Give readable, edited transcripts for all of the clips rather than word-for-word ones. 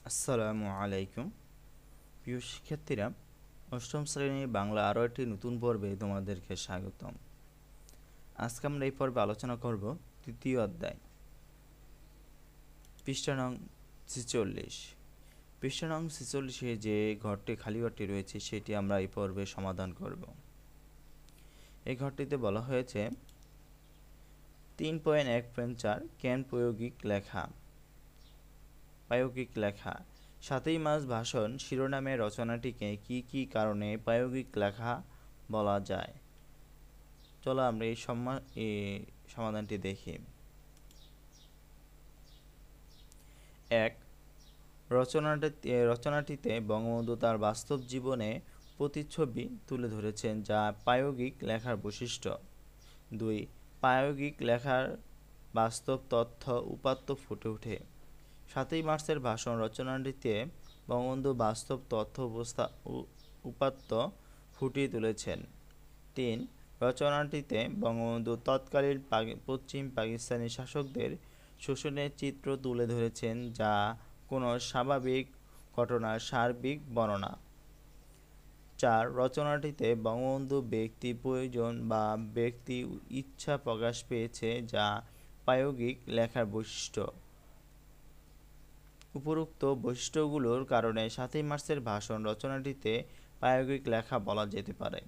আসসালামু আলাইকুম। প্রিয় শিক্ষার্থীরা, অষ্টম শ্রেণীর বাংলা আরও একটি নতুন পর্বে তোমাদেরকে স্বাগতম। আজকে আমরা এই পর্বে আলোচনা করব তৃতীয় অধ্যায়, পৃষ্ঠা নং 46। পৃষ্ঠা নং 46-এ যে খালি ঘরটি রয়েছে সেটি আমরা এই পর্বে সমাধান করব। এই ঘরটিতে বলা হয়েছে 3.1.4 ক্যান প্রায়োগিক লেখা 7ই মার্চ ভাষণ শিরোনামে রচনাটিকে কি কি কারণে প্রায়োগিক লেখা বলা যায়। চলো আমরা এই সমাধানটি দেখি। 1. রচনাটিতে বঙ্গবন্ধু তার বাস্তব জীবনে প্রতিচ্ছবি তুলে ধরেছেন যা প্রায়োগিক লেখার বৈশিষ্ট্য। 2. প্রায়োগিক লেখার বাস্তব তথ্য উপাত্ত ফুটে ওঠে। 7ই মার্চের ভাষণ রচনাটিতে বঙ্গবন্ধু বাস্তব তথ্য উপাত্ত ফুটিয়ে তুলেছেন। 3. রচনাটিতে বঙ্গবন্ধু তৎকালীন পশ্চিম পাকিস্তানি শাসকদের শোষণের চিত্র তুলে ধরেছেন যা কোনো স্বাভাবিক ঘটনার সার্বিক বর্ণনা। 4. রচনাটিতে বঙ্গবন্ধু ব্যক্তি প্রয়োজন বা ব্যক্তি ইচ্ছা প্রকাশ পেয়েছে যা প্রায়োগিক লেখার বৈশিষ্ট্য। উপরোক্ত বৈশিষ্ট্যগুলোর কারণে 7ই মার্চের ভাষণ রচনাটিতে প্রায়োগিক লেখা বলা যেতে পারে।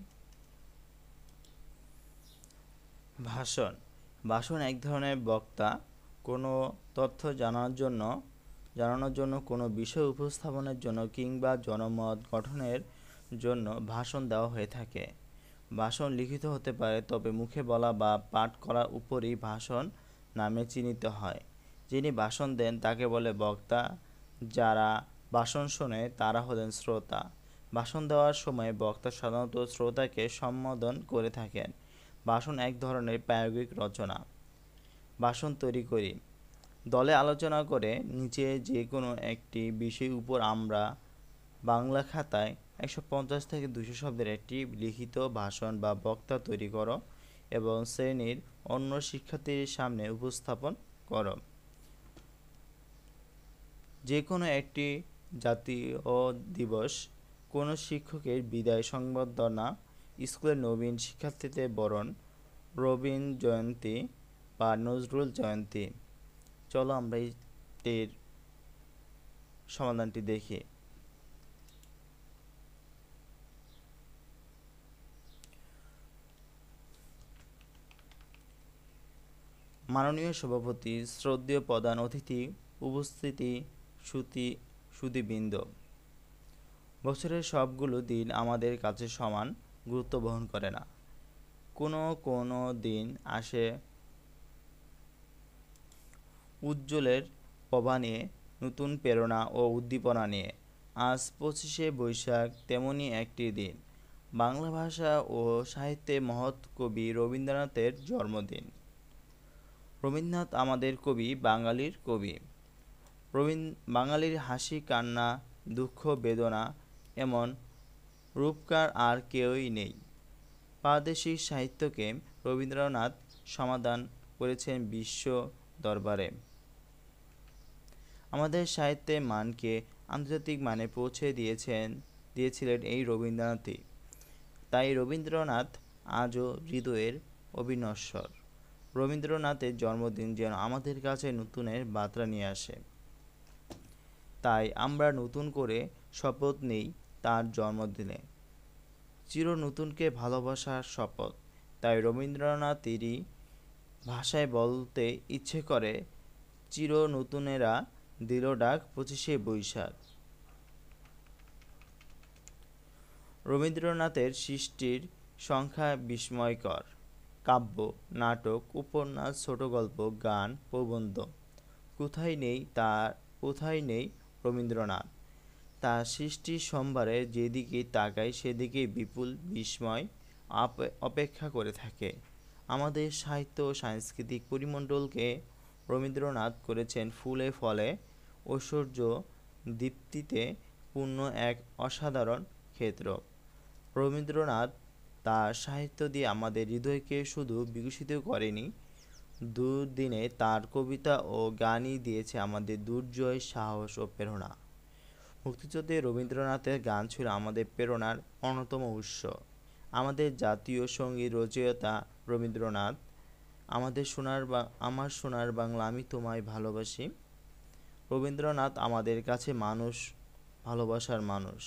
ভাষণ এক ধরনের বক্তা কোনো তথ্য জানানোর জন্য কোনো বিষয় উপস্থাপনের জন্য কিংবা জনমত গঠনের জন্য ভাষণ দেওয়া হয়ে থাকে। ভাষণ লিখিত হতে পারে, তবে মুখে বলা বা পাঠ করার উপরই ভাষণ নামে চিহ্নিত হয়। যিনি ভাষণ দেন তাকে বলে বক্তা, যারা ভাষণ শোনে তারা হলেন শ্রোতা। ভাষণ দেওয়ার সময় বক্তা সাধারণত শ্রোতাকে সম্বোধন করে থাকেন। ভাষণ এক ধরনের প্রায়োগিক রচনা। ভাষণ তৈরি করি। দলে আলোচনা করে নিচে যে কোনো একটি বিষয়ের উপর আমরা বাংলা খাতায় 150 থেকে 200 শব্দের একটি লিখিত ভাষণ বা বক্তা তৈরি করো এবং শ্রেণীর অন্য শিক্ষার্থীদের সামনে উপস্থাপন করো। যে কোনো একটি জাতীয় দিবস, কোনো শিক্ষকের বিদায় সংবর্ধনা, স্কুলের নবীন শিক্ষার্থীদের বরণ, রবীন্দ্র জয়ন্তী বা নজরুল জয়ন্তী। চলো আমরা এর সমাধানটি দেখি। মাননীয় সভাপতি, শ্রদ্ধেয় প্রধান অতিথি, উপস্থিতি সুধীবৃন্দ, বছরের সবগুলো দিন আমাদের কাছে সমান গুরুত্ব বহন করে না। কোনো দিন আসে উজ্জ্বলের প্রভা নিয়ে, নতুন প্রেরণা ও উদ্দীপনা নিয়ে। আজ 25শে বৈশাখ তেমনই একটি দিন। বাংলা ভাষা ও সাহিত্যে মহৎ কবি রবীন্দ্রনাথের জন্মদিন। রবীন্দ্রনাথ আমাদের কবি, বাঙালির কবি। বাঙালির হাসি, কান্না, দুঃখ, বেদনা এমন রূপকার আর কেউই নেই। প্রাদেশিক সাহিত্যকে রবীন্দ্রনাথ সমাধান করেছেন বিশ্ব দরবারে। আমাদের সাহিত্যের মানকে আন্তর্জাতিক মানে পৌঁছে দিয়েছিলেন এই রবীন্দ্রনাথই। তাই রবীন্দ্রনাথ আজও হৃদয়ের অবিনশ্বর। রবীন্দ্রনাথের জন্মদিন যেন আমাদের কাছে নতুনের বার্তা নিয়ে আসে। তাই আমরা নতুন করে শপথ নেই তার জন্মদিনে, চির নতুনকে ভালোবাসার শপথ। তাই রবীন্দ্রনাথেরই ভাষায় বলতে ইচ্ছে করে, চির নতুনেরা দিল ডাক 25শে বৈশাখ। রবীন্দ্রনাথের সৃষ্টির সংখ্যা বিস্ময়কর। কাব্য, নাটক, উপন্যাস, ছোটগল্প, গান, প্রবন্ধ, কোথায় নেই রবীন্দ্রনাথ। তার সৃষ্টির সম্ভারে যেদিকেই তাকাই সেদিকেই বিপুল বিস্ময় অপেক্ষা করে থাকে। আমাদের সাহিত্য ও সাংস্কৃতিক পরিমণ্ডলকে রবীন্দ্রনাথ করেছেন ফুলে ফলে ঐশ্বর্য দীপ্তিতে পূর্ণ এক অসাধারণ ক্ষেত্র। রবীন্দ্রনাথ তার সাহিত্য দিয়ে আমাদের হৃদয়কে শুধু বিকশিত করেনি, দুর্দিনে তার কবিতা ও গানই দিয়েছে আমাদের দুর্জয়, সাহস ও প্রেরণা। মুক্তিযুদ্ধে রবীন্দ্রনাথের গান ছিল আমাদের প্রেরণার অন্যতম উৎস। আমাদের জাতীয় সঙ্গীত রচয়িতা রবীন্দ্রনাথ। আমার সোনার বাংলা আমি তোমায় ভালোবাসি। রবীন্দ্রনাথ আমাদের কাছে মানুষ, ভালোবাসার মানুষ।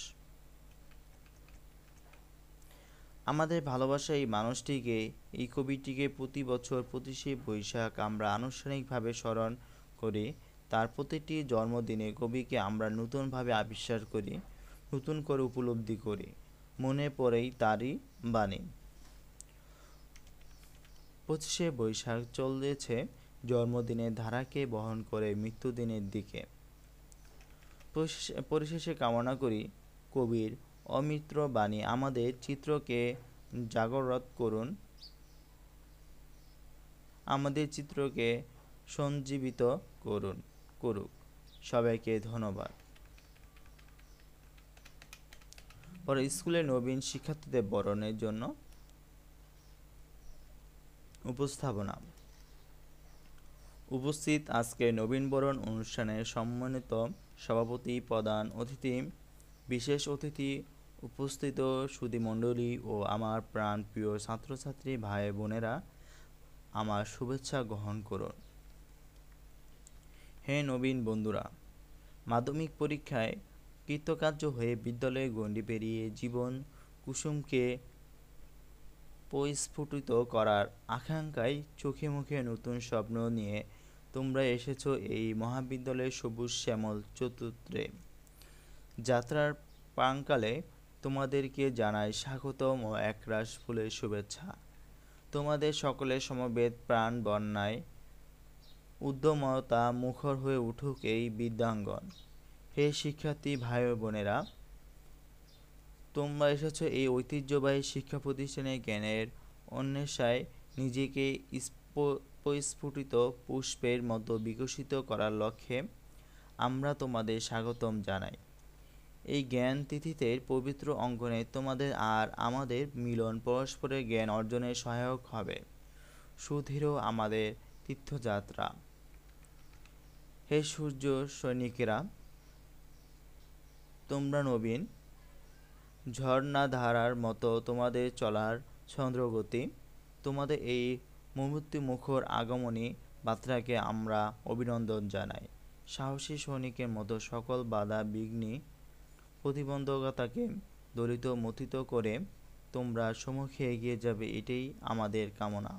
আমাদের ভালোবাসা এই মানুষটিকে, এই কবিটিকে প্রতি বছর ২৫শে বৈশাখ আমরা আনুষ্ঠানিকভাবে স্মরণ করি। তার প্রতিটি জন্মদিনে কবিকে আমরা নতুনভাবে আবিষ্কার করি, নতুন করে উপলব্ধি করি। মনে পড়েই তারই বাণী। ২৫শে বৈশাখ চলেছে জন্মদিনের ধারাকে বহন করে মৃত্যুদিনের দিকে। পরিশেষে কামনা করি কবির অমৃত বাণী আমাদের চিত্রকে জাগরত আমাদের চিত্রকে সঞ্জীবিত করুক। সবাইকে ধন্যবাদ। পরে স্কুলের নবীন শিক্ষার্থীদের বরণের জন্য উপস্থাপনা। উপস্থিত আজকে নবীনবরণ অনুষ্ঠানের সম্মানিত সভাপতি, প্রধান অতিথি, বিশেষ অতিথি, উপস্থিত সুধীমণ্ডলী ও আমার প্রাণপ্রিয় ছাত্রছাত্রী ভাই বোনেরা, আমার শুভেচ্ছা গ্রহণ করুন। হে নবীন বন্ধুরা, মাধ্যমিক পরীক্ষায় কৃতকার্য হয়ে বিদ্যালয়ে গণ্ডি পেরিয়ে জীবন কুসুমকে পরিস্ফুটিত করার আকাঙ্ক্ষায় চোখে মুখে নতুন স্বপ্ন নিয়ে তোমরা এসেছ এই মহাবিদ্যালয়ের সবুজ শ্যামল চতুর্থে। যাত্রার প্রাক্কালে তোমাদেরকে জানাই স্বাগতম ও একরাশ ফুলের শুভেচ্ছা। তোমাদের সকলের সমবেত প্রাণ বন্যায় উদ্যমতা মুখর হয়ে উঠুক এই বিদ্যাঙ্গন। হে শিক্ষার্থী ভাই ও বোনেরা, তোমরা এসেছ এই ঐতিহ্যবাহী শিক্ষা প্রতিষ্ঠানে জ্ঞানের অন্বেষায় নিজেকে পরিস্ফুটিত পুষ্পের মতো বিকশিত করার লক্ষ্যে আমরা তোমাদের স্বাগতম জানাই। এই জ্ঞান তিথিতে পবিত্র অঙ্গনে তোমাদের আর আমাদের মিলন পরস্পরের জ্ঞান অর্জনের সহায়ক হবে। সুদৃঢ় আমাদের তীর্থযাত্রা। হে সূর্য সৈনিকেরা, তোমরা নবীন ঝর্ণাধারার মতো তোমাদের চলার চন্দ্রগতি। তোমাদের এই মুমূর্তিমুখর আগমনী বার্তাকে আমরা অভিনন্দন জানাই। সাহসী সৈনিকের মতো সকল বাধা বিঘ্নি প্রতিবন্ধকতাকে দলিত মথিত করে তোমরা সম্মুখে এগিয়ে যাবে, এটাই আমাদের কামনা।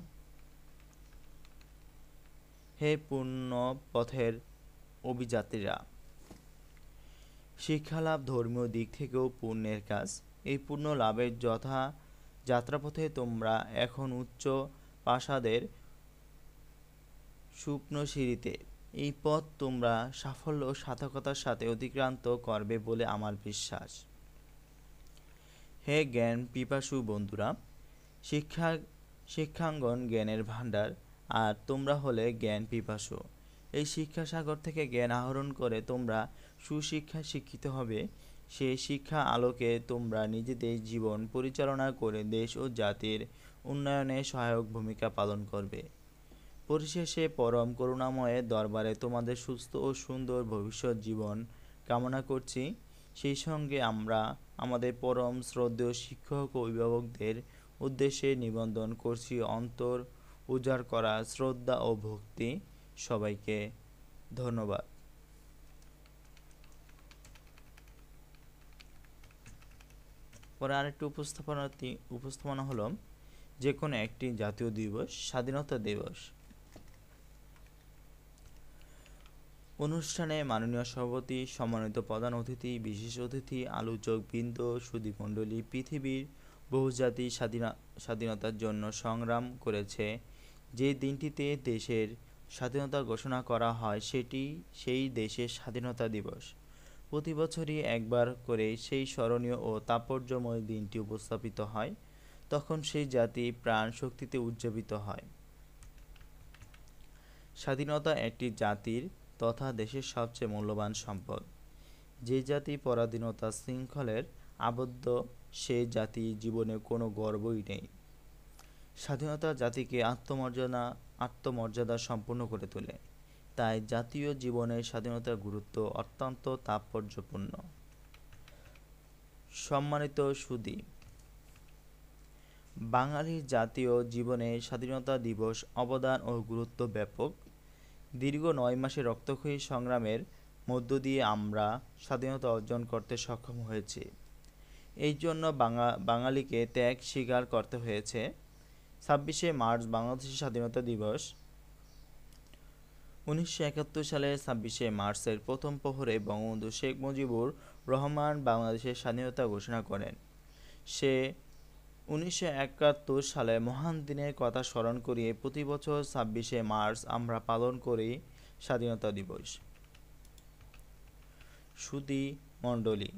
হে পূর্ণ পথের অভিযাত্রীরা, শিক্ষালাভ ধর্মীয় দিক থেকেও পুণ্যের কাজ। এই পুণ্য লাভের যাত্রাপথে তোমরা এখন উচ্চ প্রাসাদের স্বপ্নসিঁড়িতে। এই পথ তোমরা সাফল্য ও সার্থকতার সাথে অতিক্রান্ত করবে বলে আমার বিশ্বাস। হে জ্ঞান পিপাসু বন্ধুরা, শিক্ষাঙ্গন জ্ঞানের ভাণ্ডার, আর তোমরা হলে জ্ঞান পিপাসু। এই শিক্ষাসাগর থেকে জ্ঞান আহরণ করে তোমরা সুশিক্ষায় শিক্ষিত হবে। সেই শিক্ষা আলোকে তোমরা নিজেদের জীবন পরিচালনা করে দেশ ও জাতির উন্নয়নে সহায়ক ভূমিকা পালন করবে। পরিশেষে পরম করুণাময়ের দরবারে তোমাদের সুস্থ ও সুন্দর ভবিষ্যৎ জীবন কামনা করছি। সেই সঙ্গে আমরা আমাদের পরম শ্রদ্ধেয় শিক্ষক ও অভিভাবকদের উদ্দেশ্যে নিবেদন করছি অন্তর উজাড় করা শ্রদ্ধা ও ভক্তি। সবাইকে ধন্যবাদ। পরে আরেকটি উপস্থাপনা হলো যে কোনো একটি জাতীয় দিবস, স্বাধীনতা দিবস। অনুষ্ঠানে মাননীয় সভাপতি, সম্মানিত প্রধান অতিথি, বিশেষ অতিথি, আলোচক বৃন্দ, সুধীমণ্ডলী, পৃথিবীর বহুজাতি স্বাধীনতার জন্য সংগ্রাম করেছে। যে দিনটিতে দেশের স্বাধীনতা ঘোষণা করা হয় সেটি সেই দেশের স্বাধীনতা দিবস। প্রতি বছরই একবার করে সেই স্মরণীয় ও তাৎপর্যময় দিনটি উপস্থাপিত হয়। তখন সেই জাতি প্রাণ শক্তিতে উজ্জীবিত হয়। স্বাধীনতা একটি জাতির তথা দেশের সবচেয়ে মূল্যবান সম্পদ। যে জাতি পরাধীনতা শৃঙ্খলের আবদ্ধ, সেই জাতি জীবনে কোনো গর্বই নেই। স্বাধীনতা জাতিকে আত্মমর্যাদা সম্পন্ন করে তোলে। তাই জাতীয় জীবনে স্বাধীনতার গুরুত্ব অত্যন্ত তাৎপর্যপূর্ণ। সম্মানিত সুধী, বাঙালির জাতীয় জীবনে স্বাধীনতা দিবস অবদান ও গুরুত্ব ব্যাপক। দীর্ঘ ৯ মাসের রক্তক্ষয়ী সংগ্রামের মধ্য দিয়ে আমরা স্বাধীনতা অর্জন করতে সক্ষম হয়েছি। এই জন্য বাঙালিকে ত্যাগ স্বীকার করতে হয়েছে। ২৬শে মার্চ বাংলাদেশের স্বাধীনতা দিবস। ১৯৭১ সালের ২৬শে মার্চের প্রথম প্রহরে বঙ্গবন্ধু শেখ মুজিবুর রহমান বাংলাদেশের স্বাধীনতা ঘোষণা করেন। সে ১৯৭১ সালে মহান দিনের কথা স্মরণ করিয়ে প্রতি বছর ২৬শে মার্চ আমরা পালন করি স্বাধীনতা দিবস। সুধী মণ্ডলী,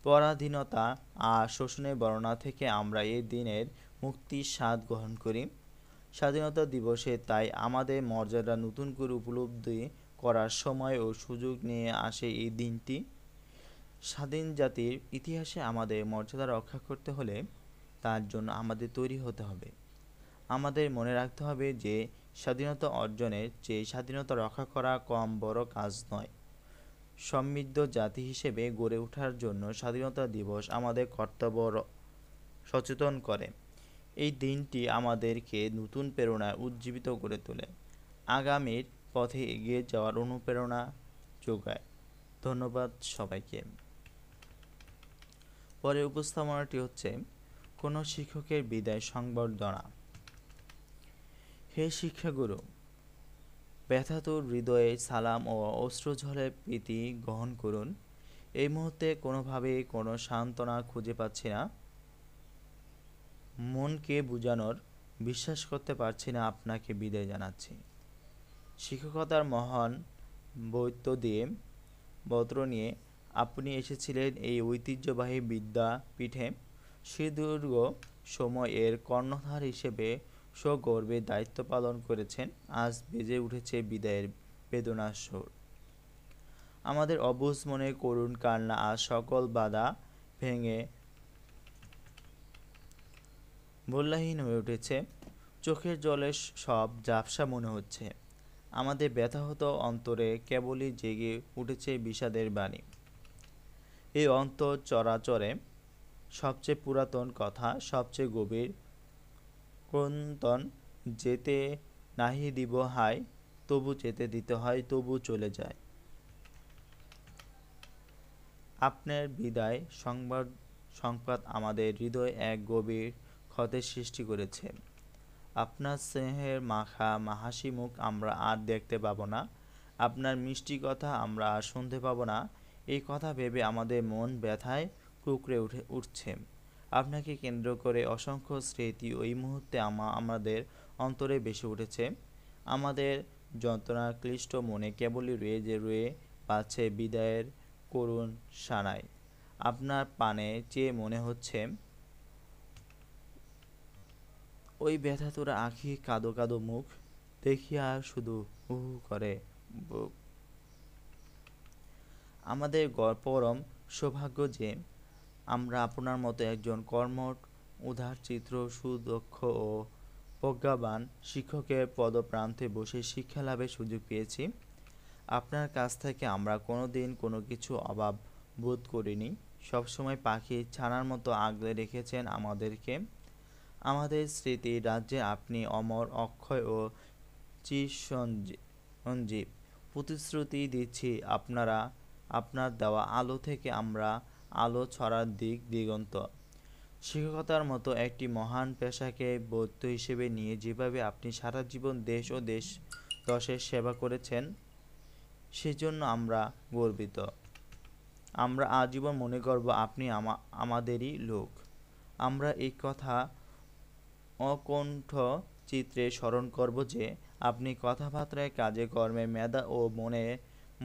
পরাধীনতা আর শোষণের বর্ণনা থেকে আমরা এই দিনের মুক্তির স্বাদ গ্রহণ করি। স্বাধীনতা দিবসে তাই আমাদের মর্যাদা নতুন করে উপলব্ধি করার সময় ও সুযোগ নিয়ে আসে এই দিনটি। স্বাধীন জাতির ইতিহাসে আমাদের মর্যাদা রক্ষা করতে হলে তার জন্য আমাদের তৈরি হতে হবে। আমাদের মনে রাখতে হবে যে স্বাধীনতা অর্জনের চেয়ে স্বাধীনতা রক্ষা করা কম বড় কাজ নয়। সমৃদ্ধ জাতি হিসেবে গড়ে ওঠার জন্য স্বাধীনতা দিবস আমাদের কর্তব্য সচেতন করে। এই দিনটি আমাদেরকে নতুন প্রেরণায় উজ্জীবিত করে তোলে, আগামীর পথে এগিয়ে যাওয়ার অনুপ্রেরণা যোগায়। ধন্যবাদ সবাইকে। পরের উপস্থাপনাটি হচ্ছে কোনো শিক্ষকের বিদায় সংবর্ধনা। হে শিক্ষাগুরু, ব্যথাতুর হৃদয়ে সালাম ও অশ্রুঝরে প্রীতি গ্রহণ করুন। এই মুহূর্তে কোনোভাবেই কোনো সান্ত্বনা খুঁজে পাচ্ছি না। মনকে বুঝানোর বিশ্বাস করতে পারছি না আপনাকে বিদায় জানাচ্ছি। শিক্ষকতার মহান বৈত্র নিয়ে আপনি এসেছিলেন এই ঐতিহ্যবাহী বিদ্যাপীঠে। সুদীর্ঘ সময় এর কর্ণধার হিসেবে সগর্বে দায়িত্ব পালন করেছেন। আজ বেজে উঠেছে বিদায়ের বেদনার সুর। আমাদের অবুঝ মনে করুণ কান্না আজ সকল বাধা ভেঙে মূল্যহীন হয়ে উঠেছে। চোখের জলে সব ঝাপসা মনে হচ্ছে। আমাদের ব্যথাহত অন্তরে কেবলই জেগে উঠেছে বিষাদের বাণী। এই অন্তর চরাচরে সবচেয়ে পুরাতন কথা, সবচেয়ে গভীর ক্রন্দন। যেতে নাহি দিব হায়, তবু যেতে দিতে হয়, তবু চলে যায়। আপনার বিদায় সংবাদ আমাদের হৃদয়ে এক গভীর ক্ষতের সৃষ্টি করেছে। আপনার স্নেহের মাখা হাসি মুখ আমরা আর দেখতে পাবো না। আপনার মিষ্টি কথা আমরা আর শুনতে পাবো না। এই কথা ভেবে আমাদের মন ব্যথায় কুঁকড়ে উঠছে। আপনাকে কেন্দ্র করে অসংখ্য স্মৃতি ওই মুহূর্তে আমাদের অন্তরে ভেসে উঠেছে। আমাদের যন্ত্রণাক্লিষ্ট মনে কেবলই রয়ে পাচ্ছে বিদায়ের করুণ সানাই। আপনার পানে চেয়ে মনে হচ্ছে ওই ব্যথাতুরা আঁখি, কাঁদো কাঁদো মুখ দেখিয়া শুধু হু হু করে বুক। আমাদের পরম সৌভাগ্য যে আমরা আপনার মতো একজন কর্মঠ, উদারচিত্ত, সুদক্ষ ও প্রজ্ঞাবান শিক্ষকের পদপ্রান্তে বসে শিক্ষা লাভের সুযোগ পেয়েছি। আপনার কাছ থেকে আমরা কোনোদিন কোনো কিছু অভাব বোধ করিনি। সবসময় পাখির ছানার মতো আগলে রেখেছেন আমাদেরকে। আমাদের স্মৃতির রাজ্যে আপনি অমর, অক্ষয় ও চিরঞ্জীব। প্রতিশ্রুতি দিচ্ছি আপনার দেওয়া আলো থেকে আমরা আলো ছড়ার দিগন্ত। শিক্ষকতার মতো একটি মহান পেশাকে বৈত্য হিসেবে নিয়ে যেভাবে আপনি সারা জীবন দেশ ও দশের সেবা করেছেন, সেজন্য আমরা গর্বিত। আমরা আজীবন মনে করব আপনি আমাদেরই লোক। আমরা এই কথা অকণ্ঠ চিত্রে স্মরণ করব যে আপনি কথাবার্তায়, কাজে কর্মে, মেধা ও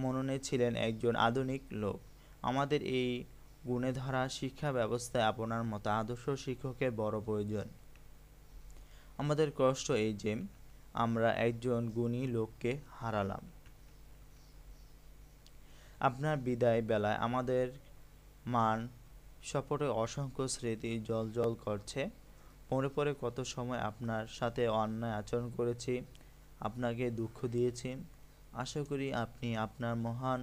মননে ছিলেন একজন আধুনিক লোক। আমাদের এই গুণেধরা শিক্ষা ব্যবস্থায় আপনার মতো আদর্শ শিক্ষকের বড় প্রয়োজন। আমাদের কষ্ট এই যে আমরা একজন গুণী লোককে হারালাম। আপনার বিদায় বেলায় আমাদের মান সপটে অসংখ্য স্মৃতি জ্বলজ্বল করছে। পরে পরে কত সময় আপনার সাথে অন্যায় আচরণ করেছি, আপনাকে দুঃখ দিয়েছি। আশা করি আপনি আপনার মহান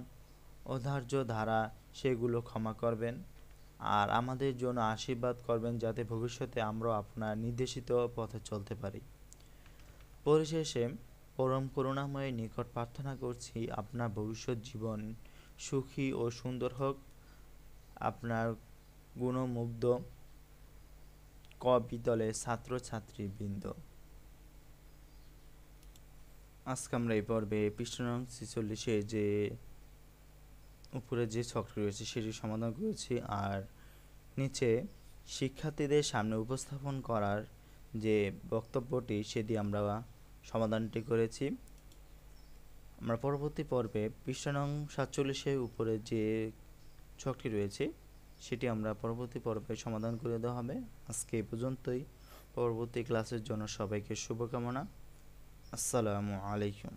ঔদার্য ধারা সেগুলো ক্ষমা করবেন আর আমাদের জন্য আশীর্বাদ করবেন যাতে ভবিষ্যতে আমরাও আপনার নির্দেশিত পথে চলতে পারি। পরিশেষে পরম করুণাময়ের নিকট প্রার্থনা করছি আপনার ভবিষ্যৎ জীবন সুখী ও সুন্দর হোক। আপনার গুণমুগ্ধ ক বিদ্যালয়ের ছাত্রছাত্রীবৃন্দ, আজকে আমরা এই পর্বে পৃষ্ঠা নং 46-এ যে উপরে যে ছকটি রয়েছে সেটি সমাধান করেছি আর নিচে শিক্ষার্থীদের সামনে উপস্থাপন করার যে বক্তব্যটি সেটি আমরা সমাধানটি করেছি। আমরা পরবর্তী পর্বে পৃষ্ঠা নং 47-এর উপরে যে ছকটি রয়েছে সেটি আমরা পরবর্তী পর্বে সমাধান করে দেওয়া হবে। আজকে এই পর্যন্তই। পরবর্তী ক্লাসের জন্য সবাইকে শুভকামনা। আসসালামু আলাইকুম।